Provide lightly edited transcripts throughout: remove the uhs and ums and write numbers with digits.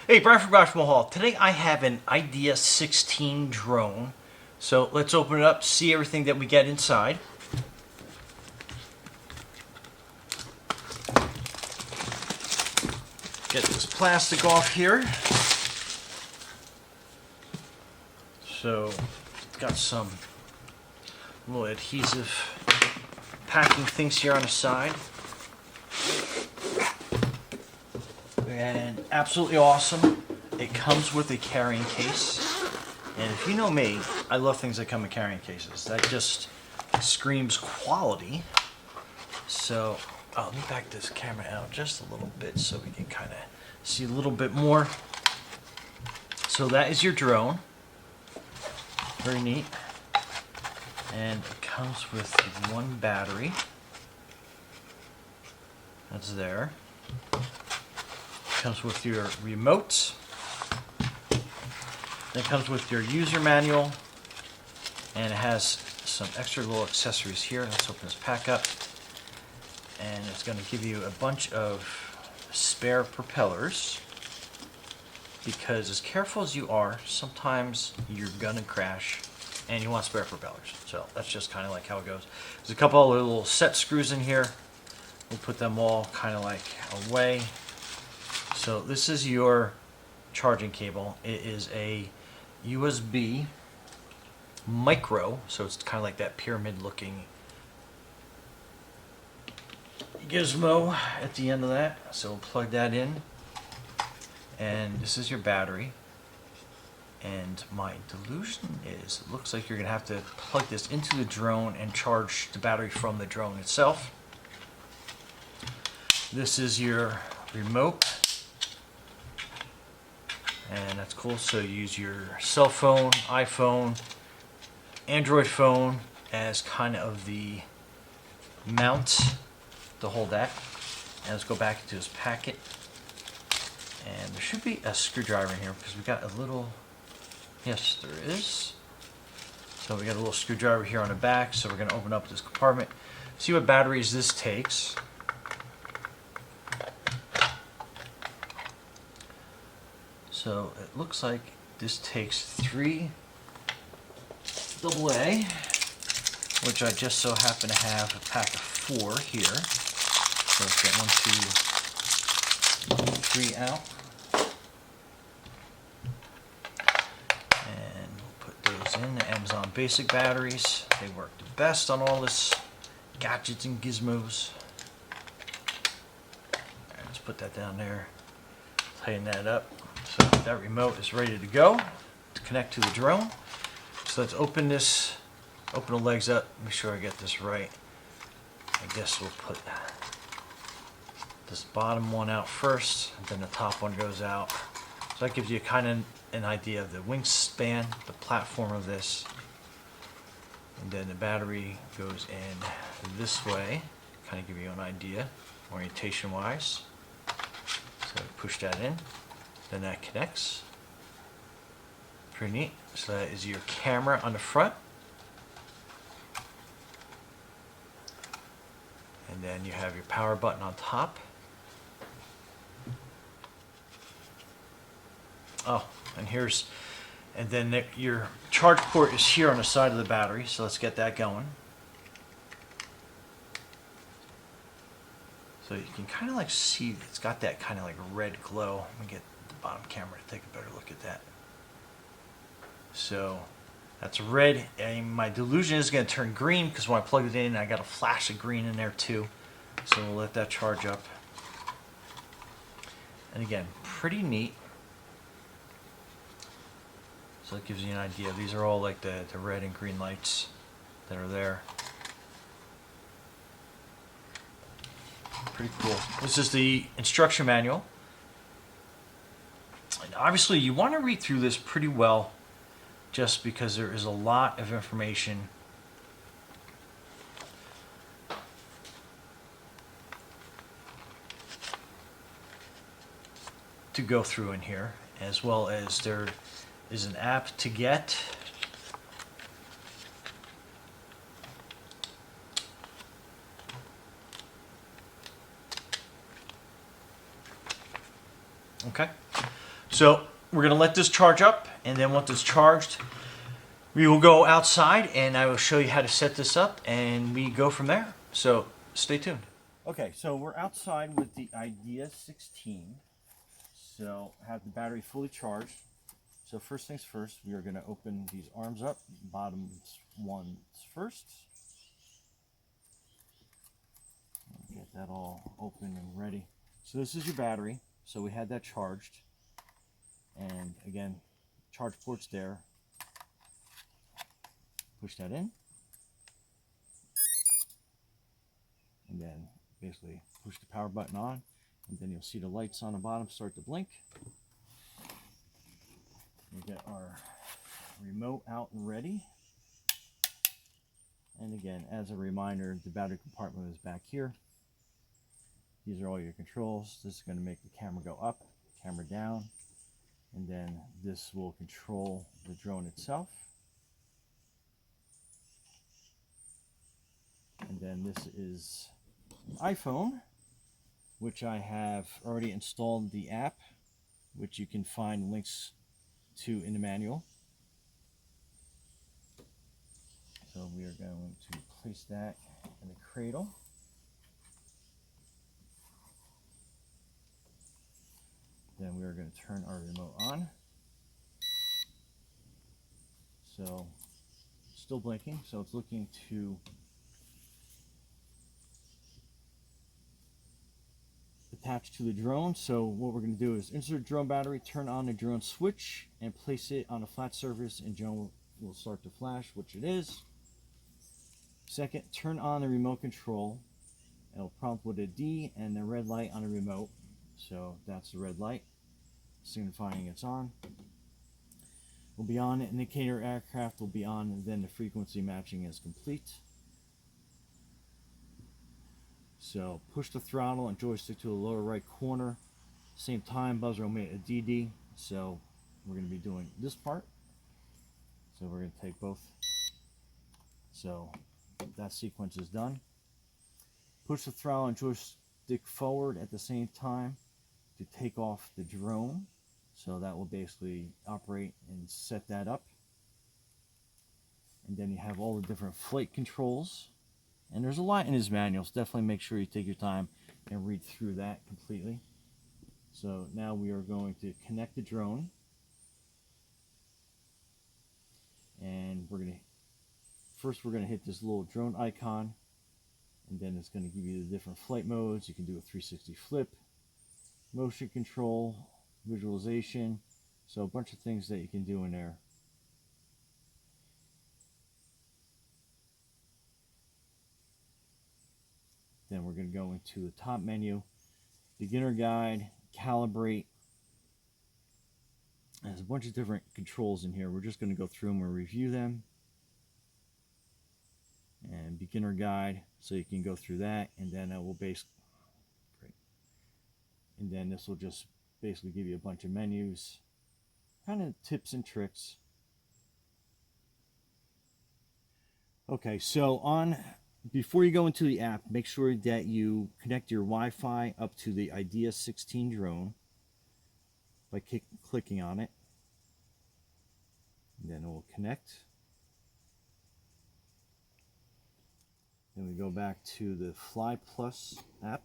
Hey, Brian from Brushless Hall. Today I have an Idea 16 drone. So let's open it up, see everything that we get inside. Get this plastic off here. So it's got some little adhesive packing things here on the side. And absolutely awesome. It comes with a carrying case. And if you know me, I love things that come in carrying cases. That just screams quality. So, let me back this camera out just a little bit so we can kind of see a little bit more. So that is your drone. Very neat. And it comes with one battery. That's there. Comes with your remote. Then it comes with your user manual, and it has some extra little accessories here. Let's open this pack up, and it's going to give you a bunch of spare propellers, because as careful as you are, sometimes you're going to crash and you want spare propellers. So that's just kind of like how it goes. There's a couple other little set screws in here. We'll put them all kind of like away. So this is your charging cable. It is a USB micro, so it's kind of like that pyramid looking gizmo at the end of that. So we'll plug that in, and this is your battery. And my delusion is, it looks like you're gonna have to plug this into the drone and charge the battery from the drone itself. This is your remote. And that's cool. So you use your cell phone, iPhone, Android phone as kind of the mount to hold that. And let's go back into this packet. And there should be a screwdriver in here because we got a little, yes there is. So we got a little screwdriver here on the back. So we're going to open up this compartment, see what batteries this takes. So it looks like this takes 3 AA, which I just so happen to have a pack of 4 here. So let's get 1, 2, 3 out. And we'll put those in, the Amazon basic batteries. They work the best on all this gadgets and gizmos. Alright, let's put that down there, tighten that up. So that remote is ready to go to connect to the drone. So let's open this, open the legs up, make sure I get this right. I guess we'll put this bottom one out first, and then the top one goes out. So that gives you kind of an idea of the wingspan, the platform of this. And then the battery goes in this way, kind of give you an idea, orientation wise. So push that in. Then that connects. Pretty neat. So that is your camera on the front. And then you have your power button on top. Oh, and then your charge port is here on the side of the battery. So let's get that going. So you can kind of like see it's got that kind of like red glow. Let me get bottom camera to take a better look at that. So that's red, and my delusion is going to turn green because when I plug it in I got a flash of green in there too. So we'll let that charge up. And again, pretty neat. So it gives you an idea. These are all like the red and green lights that are there. Pretty cool. This is the instruction manual. Obviously you want to read through this pretty well, just because there is a lot of information to go through in here, as well as there is an app to get. Okay. So we're gonna let this charge up, and then once it's charged, we will go outside and I will show you how to set this up, and we go from there. So stay tuned. Okay, so we're outside with the Idea 16. So have the battery fully charged. So first things first, we are going to open these arms up, bottom ones first. Get that all open and ready. So this is your battery. So we had that charged. And again, charge port's there. Push that in. And then basically push the power button on. And then you'll see the lights on the bottom start to blink. We get our remote out and ready. And again, as a reminder, the battery compartment is back here. These are all your controls. This is going to make the camera go up, camera down, and then this will control the drone itself. And then this is an iPhone, which I have already installed the app, which you can find links to in the manual. So we are going to place that in the cradle. Then we are going to turn our remote on. So still blinking, so it's looking to attach to the drone. So what we're going to do is insert drone battery, turn on the drone switch, and place it on a flat surface, and drone will start to flash, which it is. Second, turn on the remote control. It'll prompt with a D and the red light on the remote. So that's the red light, signifying it's on. Will be on, indicator aircraft will be on, and then the frequency matching is complete. So push the throttle and joystick to the lower right corner. Same time, buzzer will make a DD. So we're going to be doing this part. So we're going to take both. So that sequence is done. Push the throttle and joystick forward at the same time to take off the drone. So that will basically operate and set that up. And then you have all the different flight controls. And there's a lot in his manuals. Definitely make sure you take your time and read through that completely. So now we are going to connect the drone. And we're going to first hit this little drone icon. And then it's going to give you the different flight modes. You can do a 360 flip, motion control, visualization. So a bunch of things that you can do in there. Then we're going to go into the top menu, beginner guide, calibrate. There's a bunch of different controls in here. We're just going to go through them and review them. And beginner guide, so you can go through that, and then it will and then this will just basically give you a bunch of menus, kind of tips and tricks. Okay, so before you go into the app, make sure that you connect your Wi-Fi up to the Idea 16 drone by clicking on it. And then it will connect. Then we go back to the Fly Plus app.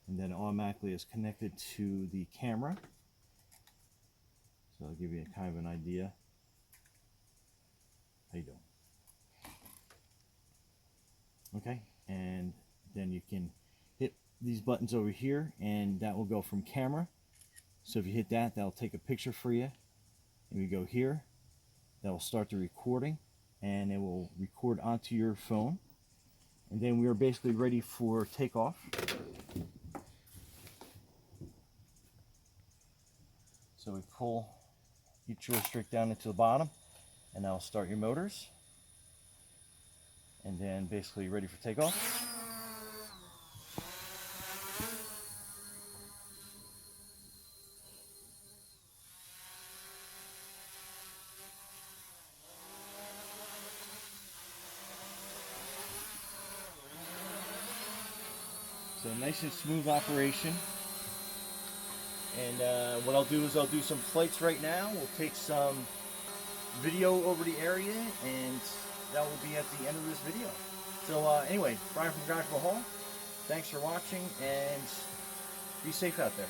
And then it automatically is connected to the camera. So I'll give you kind of an idea. How you doing? Okay, and then you can hit these buttons over here, and that will go from camera. So if you hit that, that'll take a picture for you. And we go here, that will start the recording, and it will record onto your phone. And then we are basically ready for takeoff. So we pull each joystick down into the bottom, and that'll start your motors. And then basically ready for takeoff. So nice and smooth operation. And what I'll do is I'll do some flights right now. We'll take some video over the area, and that will be at the end of this video. So anyway, Brian from Quadcopter Hall, thanks for watching, and be safe out there.